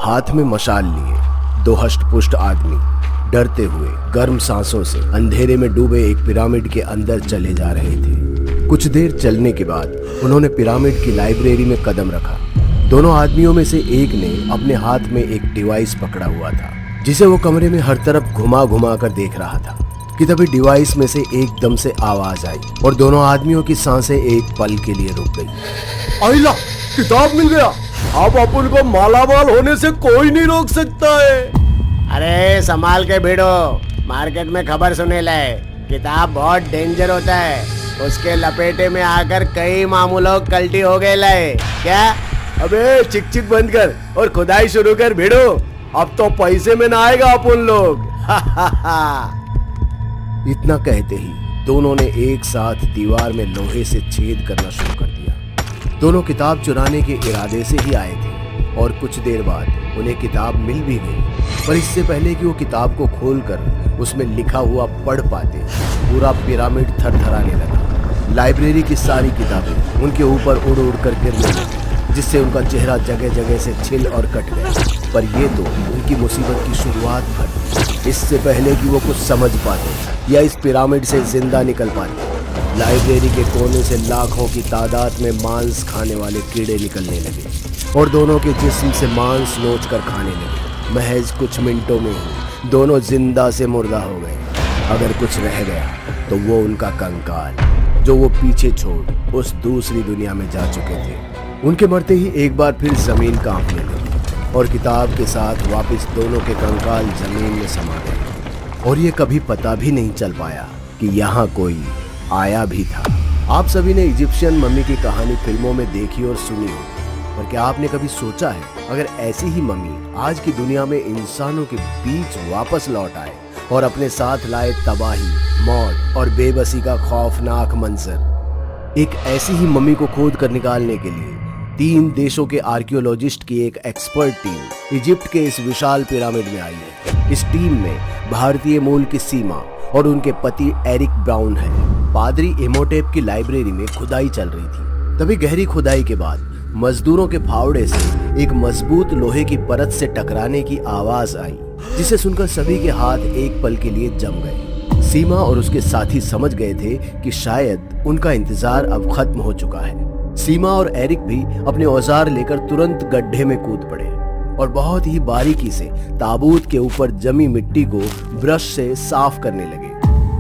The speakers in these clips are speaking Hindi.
हाथ में मशाल लिए दो हष्टपुष्ट आदमी डरते हुए गर्म सांसों से अंधेरे में डूबे एक पिरामिड के अंदर चले जा रहे थे। कुछ देर चलने के बाद उन्होंने पिरामिड की लाइब्रेरी में कदम रखा। दोनों आदमियों में से एक ने अपने हाथ में एक डिवाइस पकड़ा हुआ था, जिसे वो कमरे में हर तरफ घुमा घुमा कर देख रहा था कि तभी डिवाइस में से एकदम से आवाज आई और दोनों आदमियों की सांसें एक पल के लिए रुक गई। आइला, किताब मिल गया। अब अपन को मालामाल होने से कोई नहीं रोक सकता है। अरे संभाल के भिड़ो, मार्केट में खबर सुने लाए, किताब बहुत डेंजर होता है, उसके लपेटे में आकर कई मामूलों कल्टी हो गए लाए। क्या? अबे चिक चिक बंद कर और खुदाई शुरू कर भिड़ो, अब तो पैसे में ना आएगा अपन लोग। इतना कहते ही दोनों ने एक साथ दीवार में लोहे से छेद करना शुरू कर दिया। दोनों किताब चुराने के इरादे से ही आए थे और कुछ देर बाद उन्हें किताब मिल भी गई, पर इससे पहले कि वो किताब को खोलकर उसमें लिखा हुआ पढ़ पाते पूरा पिरामिड थरथराने लगा। लाइब्रेरी की सारी किताबें उनके ऊपर उड़ उड़ कर गिरने लगी, जिससे उनका चेहरा जगह जगह से छिल और कट गया। पर ये तो उनकी मुसीबत की शुरुआत थी। इससे पहले कि वो कुछ समझ पाते या इस पिरामिड से जिंदा निकल पाते, लाइब्रेरी के कोने से लाखों की तादाद में मांस खाने वाले कीड़े निकलने लगे और दोनों के जिस्म से मांस नोच कर खाने लगे। महज कुछ मिनटों में ही दोनों जिंदा से मुर्दा हो गए। अगर कुछ रह गया तो वो उनका कंकाल, जो वो पीछे छोड़ उस दूसरी दुनिया में जा चुके थे। उनके मरते ही एक बार फिर जमीन कांपने लगी और किताब के साथ वापस दोनों के कंकाल जमीन में समा गए और ये कभी पता भी नहीं चल पाया कि यहाँ कोई आया भी था। आप सभी ने इजिप्शियन मम्मी की कहानी फिल्मों में देखी और सुनी हो, पर क्या आपने कभी सोचा है अगर ऐसी ही मम्मी आज की दुनिया में इंसानों के बीच वापस लौट आए और अपने साथ लाए तबाही, मौत और बेबसी का खौफनाक मंजर। एक ऐसी ही मम्मी को खोद कर निकालने के लिए 3 देशों के आर्कियोलॉजिस्ट की एक एक्सपर्ट टीम इजिप्ट के इस विशाल पिरामिड में आई है। इस टीम में भारतीय मूल की सीमा और उनके पति एरिक ब्राउन है। पादरी इमोटेप की लाइब्रेरी में खुदाई चल रही थी। तभी गहरी खुदाई के बाद मजदूरों के फावड़े से एक मजबूत लोहे की परत से टकराने की आवाज आई, जिसे सुनकर सभी के हाथ एक पल के लिए जम गए। सीमा और उसके साथी समझ गए थे कि शायद उनका इंतजार अब खत्म हो चुका है। सीमा और एरिक भी अपने औजार लेकर तुरंत गड्ढे में कूद पड़े और बहुत ही बारीकी से ताबूत के ऊपर जमी मिट्टी को ब्रश से साफ करने लगे।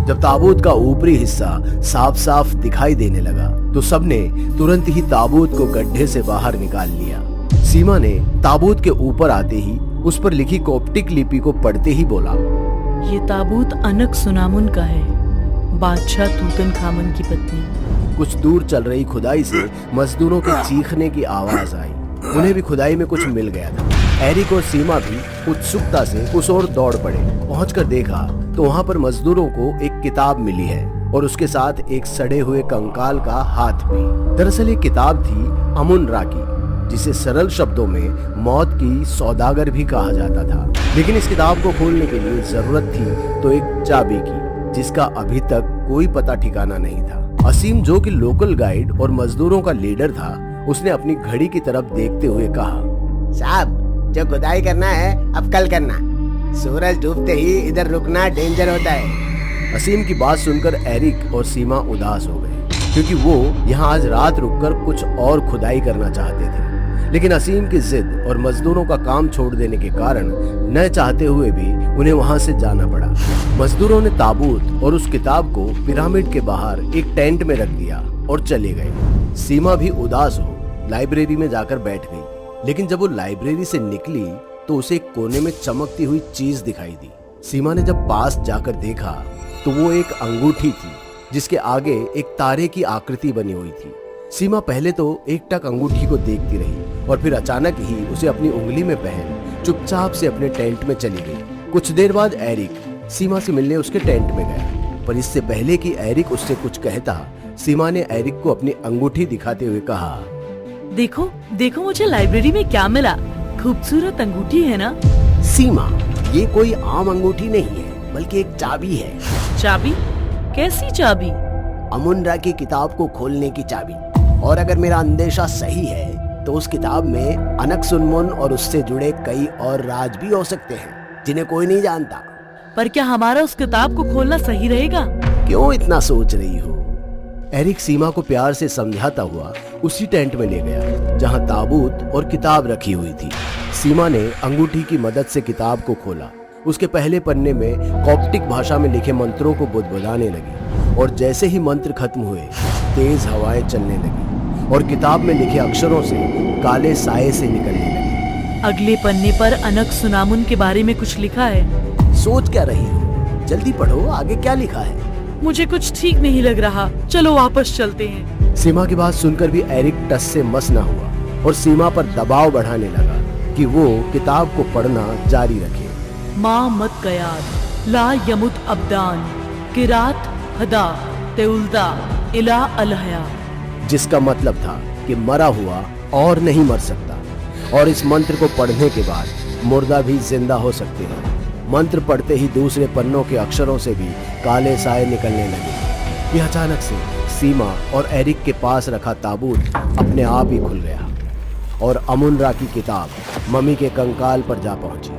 जब ताबूत का ऊपरी हिस्सा साफ साफ दिखाई देने लगा तो सबने तुरंत ही ताबूत को गड्ढे से बाहर निकाल लिया। सीमा ने ताबूत के ऊपर आते ही उस पर लिखी कोप्टिक लिपि को पढ़ते ही बोला, ये ताबूत अनक सुनामुन का है, बादशाह तूतनखामन की पत्नी। कुछ दूर चल रही खुदाई से मजदूरों के चीखने की आवाज आई। उन्हें भी खुदाई में कुछ मिल गया था। एरिक और सीमा भी उत्सुकता से उस ओर दौड़ पड़े। पहुंचकर देखा तो वहां पर मजदूरों को एक किताब मिली है और उसके साथ एक सड़े हुए कंकाल का हाथ भी। दरअसल ये किताब थी अमुन रा की, जिसे सरल शब्दों में मौत की सौदागर भी कहा जाता था। लेकिन इस किताब को खोलने के लिए जरूरत थी तो एक चाबी की, जिसका अभी तक कोई पता ठिकाना नहीं था। असीम, जो कि लोकल गाइड और मजदूरों का लीडर था, उसने अपनी घड़ी की तरफ देखते हुए कहा, साहब, जो खुदाई करना है अब कल करना, सूरज डूबते ही इधर रुकना डेंजर होता है। असीम की बात सुनकर एरिक और सीमा उदास हो गए, क्योंकि वो यहाँ आज रात रुककर कुछ और खुदाई करना चाहते थे। लेकिन असीम की जिद और मजदूरों का काम छोड़ देने के कारण न चाहते हुए भी उन्हें वहाँ से जाना पड़ा। मजदूरों ने ताबूत और उस किताब को पिरामिड के बाहर एक टेंट में रख दिया और चले गए। सीमा भी उदास हो लाइब्रेरी में जाकर बैठ गई। लेकिन जब वो लाइब्रेरी से निकली तो उसे एक कोने में चमकती हुई चीज दिखाई दी। सीमा ने जब पास जाकर देखा तो वो एक अंगूठी थी, जिसके आगे एक तारे की आकृति बनी हुई थी। सीमा पहले तो एकटक अंगूठी को देखती रही और फिर अचानक ही उसे अपनी उंगली में पहन चुपचाप से अपने टेंट में चली गई। कुछ देर बाद एरिक सीमा से मिलने उसके टेंट में गया, पर इससे पहले कि एरिक उससे कुछ कहता, सीमा ने एरिक को अपनी अंगूठी दिखाते हुए कहा, देखो देखो मुझे लाइब्रेरी में क्या मिला, खूबसूरत अंगूठी है ना। सीमा, ये कोई आम अंगूठी नहीं है, बल्कि एक चाबी है। चाबी? कैसी चाबी? अमुन रा की किताब को खोलने की चाबी। और अगर मेरा अंदेशा सही है तो उस किताब में अनकसुनमुन और उससे जुड़े कई और राज भी हो सकते हैं जिन्हें कोई नहीं जानता। पर क्या हमारा उस किताब को खोलना सही रहेगा? क्यों इतना सोच रही हो? एरिक सीमा को प्यार से समझाता हुआ उसी टेंट में ले गया जहां ताबूत और किताब रखी हुई थी। सीमा ने अंगूठी की मदद से किताब को खोला। उसके पहले पन्ने में कॉप्टिक भाषा में लिखे मंत्रों को बुदबुदाने लगी और जैसे ही मंत्र खत्म हुए तेज हवाएं चलने लगी और किताब में लिखे अक्षरों से काले साए से निकलने लगे। अगले पन्ने पर अनकसुनामुन के बारे में कुछ लिखा है। सोच क्या रही हो? जल्दी पढ़ो, आगे क्या लिखा है? मुझे कुछ ठीक नहीं लग रहा, चलो वापस चलते हैं। सीमा की बात सुनकर भी एरिक टस से मस न हुआ और सीमा पर दबाव बढ़ाने लगा कि वो किताब को पढ़ना जारी रखे। माँ मत कयाद ला यमुत अब्दान किरात हदा तेउल्दा इला अलहया, जिसका मतलब था कि मरा हुआ और नहीं मर सकता और इस मंत्र को पढ़ने के बाद मुर्दा भी जिंदा हो सकते हैं। मंत्र पढ़ते ही दूसरे पन्नों के अक्षरों से भी काले साए निकलने लगे। यह अचानक से सीमा और एरिक के पास रखा ताबूत अपने आप ही खुल गया और अमुनरा की किताब मम्मी के कंकाल पर जा पहुंची।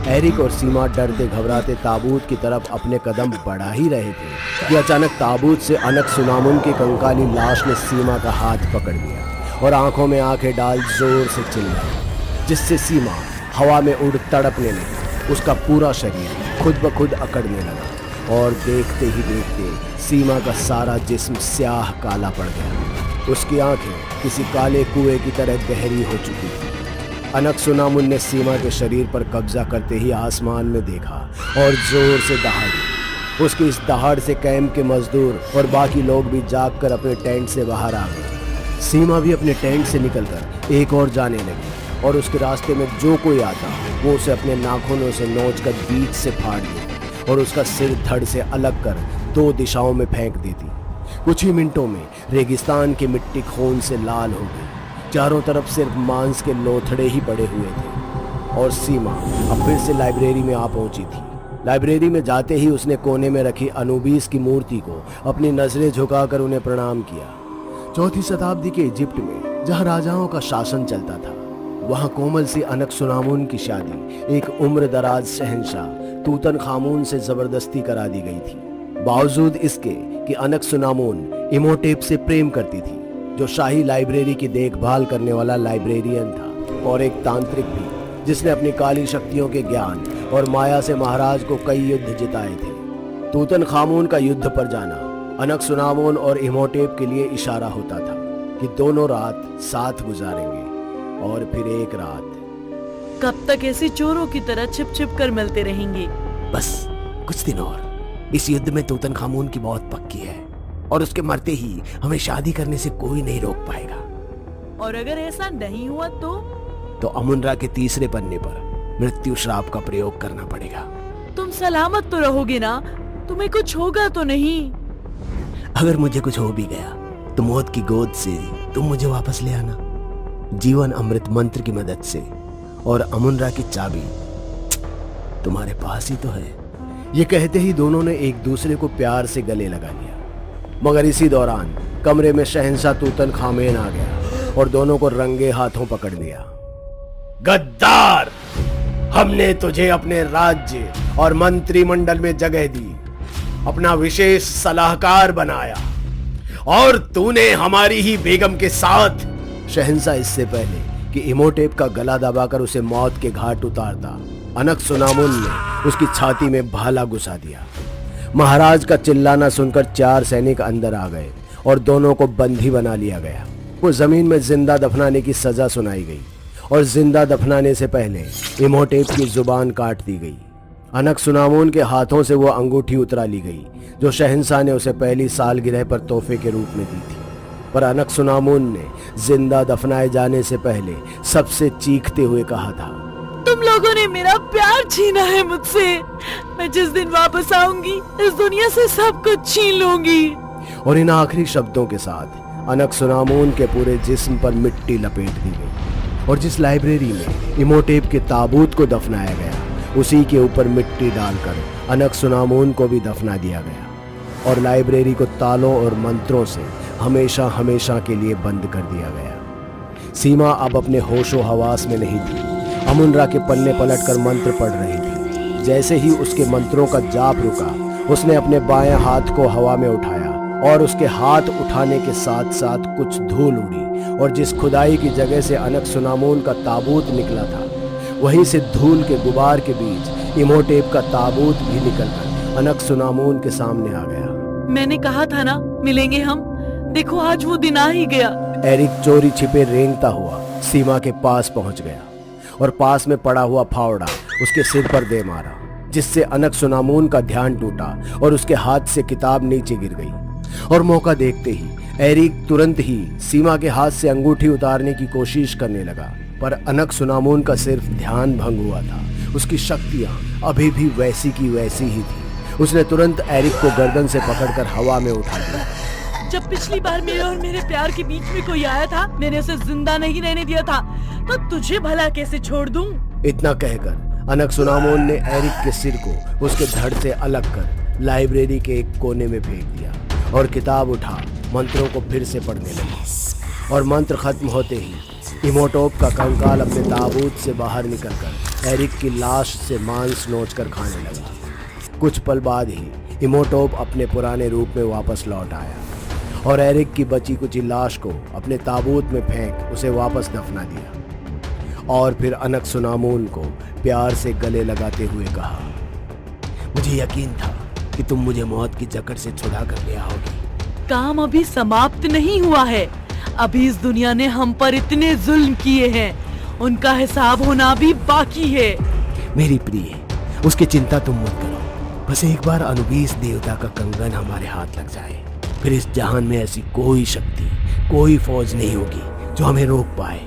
एरिक और सीमा डरते घबराते ताबूत की तरफ अपने कदम बढ़ा ही रहे थे कि अचानक ताबूत से अनकसुनामुन की कंकाली लाश ने सीमा का हाथ पकड़ लिया और आंखों में आंखें डाल जोर से चिल्लाई, जिससे सीमा हवा में उड़ तड़पने लगी। उसका पूरा शरीर खुद ब खुद अकड़ने लगा और देखते ही देखते सीमा का सारा जिस्म स्याह काला पड़ गया। उसकी आंखें किसी काले कुएं की तरह गहरी हो चुकी थी। अनकसुनामुन ने सीमा के शरीर पर कब्जा करते ही आसमान में देखा और जोर से दहाड़ी। उसकी इस दहाड़ से कैंप के मजदूर और बाकी लोग भी जागकर अपने टेंट से बाहर आ गए। सीमा भी अपने टेंट से निकलकर एक और जाने लगी और उसके रास्ते में जो कोई आता वो उसे अपने नाखूनों से नोचकर बीच से फाड़ देती और उसका सिर धड़ से अलग कर 2 दिशाओं में फेंक देती। कुछ ही मिनटों में रेगिस्तान की मिट्टी खून से लाल हो गई। चारों तरफ सिर्फ मांस के लोथड़े ही पड़े हुए थे और सीमा अब फिर से लाइब्रेरी में आ पहुंची थी। लाइब्रेरी में जाते ही उसने कोने में रखी अनुबीस की मूर्ति को अपनी नजरें झुकाकर उन्हें प्रणाम किया। 4वीं शताब्दी के इजिप्ट में जहां राजाओं का शासन चलता था, वहां कोमल सी अनकसुनामुन की शादी एक उम्र दराज शहंशाह तूतन खामून से जबरदस्ती करा दी गई थी। बावजूद इसके कि अनकसुनामुन इमोटेप से प्रेम करती थी, जो शाही लाइब्रेरी की देखभाल करने वाला लाइब्रेरियन था और एक तांत्रिक भी, जिसने अपनी काली शक्तियों के ज्ञान और माया से महाराज को कई युद्ध जिताए थे। तूतन खामून का युद्ध पर जाना अनकसुनामुन और इमोटेप के लिए इशारा होता था कि दोनों रात साथ गुजारेंगे और फिर एक रात। कब तक ऐसे चोरों की तरह छिप छिप कर मिलते रहेंगे? बस कुछ दिन और। इस युद्ध में तूतन खामून की मौत पक्की है और उसके मरते ही हमें शादी करने से कोई नहीं रोक पाएगा। और अगर ऐसा नहीं हुआ तो अमुनरा के 3रे पन्ने पर मृत्यु श्राप का प्रयोग करना पड़ेगा। तुम सलामत तो रहोगे ना? तुम्हें कुछ होगा तो नहीं? अगर मुझे कुछ हो भी गया तो मौत की गोद से तुम मुझे वापस ले आना, जीवन अमृत मंत्र की मदद से, और अमुनरा की चाबी तुम्हारे पास ही तो है। ये कहते ही दोनों ने एक दूसरे को प्यार से गले लगा लिया। मगर इसी दौरान कमरे में शहंशाह तूतन खामेन आ गया और दोनों को रंगे हाथों पकड़ लिया। गद्दार, हमने तुझे अपने राज्य और मंत्रिमंडल में जगह दी, अपना विशेष सलाहकार बनाया और तूने हमारी ही बेगम के साथ। शहंशाह इससे पहले कि इमोटेप का गला दबाकर उसे मौत के घाट उतारता, अनकसुनामुन ने उसकी छाती में भाला घुसा दिया। महाराज का चिल्लाना सुनकर 4 सैनिक अंदर आ गए और दोनों को बंदी बना लिया गया। वो जमीन में जिंदा दफनाने की सजा सुनाई गई और जिंदा दफनाने से पहले इमोटेप की जुबान काट दी गई। अनकसुनामुन के हाथों से वो अंगूठी उतरा ली गई जो शहंशाह ने उसे पहली सालगिरह पर तोहफे के रूप में दी थी। पर अनकसुनामुन ने जिंदा दफनाए जाने से पहले सबसे चीखते हुए कहा था, तुम लोगों ने मेरा प्यार छीना है मुझसे। मैं जिस दिन वापस आऊंगी इस दुनिया से सब कुछ छीन लूंगी। और इन आखिरी शब्दों के साथ अनकसुनामुन के पूरे जिस्म पर मिट्टी लपेट दी गई और जिस लाइब्रेरी में इमोटेप के ताबूत को दफनाया गया उसी के ऊपर मिट्टी डालकर अनकसुनामुन को भी दफना दिया गया और लाइब्रेरी को तालों और मंत्रों से हमेशा हमेशा के लिए बंद कर दिया गया। सीमा अब अपने होशो हवास में नहीं थी। अमुनरा के पन्ने पलटकर मंत्र पढ़ रही थी। जैसे ही उसके मंत्रों का जाप रुका, उसने अपने बाएं हाथ को हवा में उठाया और उसके हाथ उठाने के साथ साथ कुछ धूल उड़ी और जिस खुदाई की जगह से अनक-सुनामून का ताबूत निकला था, वहीं से धूल के गुबार के बीच इमोटेप का ताबूत भी निकलकर अनक-सुनामून के सामने आ गया। मैंने कहा था ना मिलेंगे हम, देखो आज वो दिन आ ही गया। एरिक चोरी छिपे रेंगता हुआ सीमा के पास पहुंच गया और पास में पड़ा हुआ फावड़ा उसके सिर पर दे मारा, जिससे अनक-सुनामून का ध्यान टूटा और उसके हाथ से किताब नीचे गिर गई। और मौका देखते ही एरिक तुरंत ही सीमा के हाथ से अंगूठी उतारने की कोशिश करने लगा, पर अनक-सुनामून का सिर्फ ध्यान भंग हुआ था। उसकी शक्तियां अभी भी वैसी की वैसी ही थी। उसने तुरंत एरिक को गर्दन से पकड़कर हवा में उठा दिया। जब पिछली बार मेरे और मेरे प्यार के बीच में कोई आया था, मैंने उसे जिंदा नहीं रहने दिया था, तो तुझे भला कैसे छोड़ दूं? इतना कहकर अनक-सुनामून ने एरिक के सिर को उसके धड़ से अलग कर लाइब्रेरी के एक कोने में फेंक दिया और किताब उठा मंत्रों को फिर से पढ़ने लगी। और मंत्र खत्म होते ही इमोटोप का कंकाल अपने ताबूत से बाहर निकलकर एरिक की लाश से मांस नोचकर खाने लगा। कुछ पल बाद ही इमोटोप अपने पुराने रूप में वापस लौट आया और एरिक की बची कुची लाश को अपने ताबूत में फेंक उसे वापस दफना दिया। और फिर अनक-सुनामून को प्यार से गले लगाते हुए कहा, मुझे यकीन था कि तुम मुझे मौत की जकड़ से छुड़ा कर ले आओगी। काम अभी समाप्त नहीं हुआ है। अभी इस दुनिया ने हम पर इतने जुल्म किए हैं, उनका हिसाब होना भी बाकी है। मेरी प्रिय, उसकी चिंता तुम मत करो। बस एक बार अनुबीस देवता का कंगन हमारे हाथ लग जाए, फिर इस जहान में ऐसी कोई शक्ति, कोई फौज नहीं होगी जो हमें रोक पाए।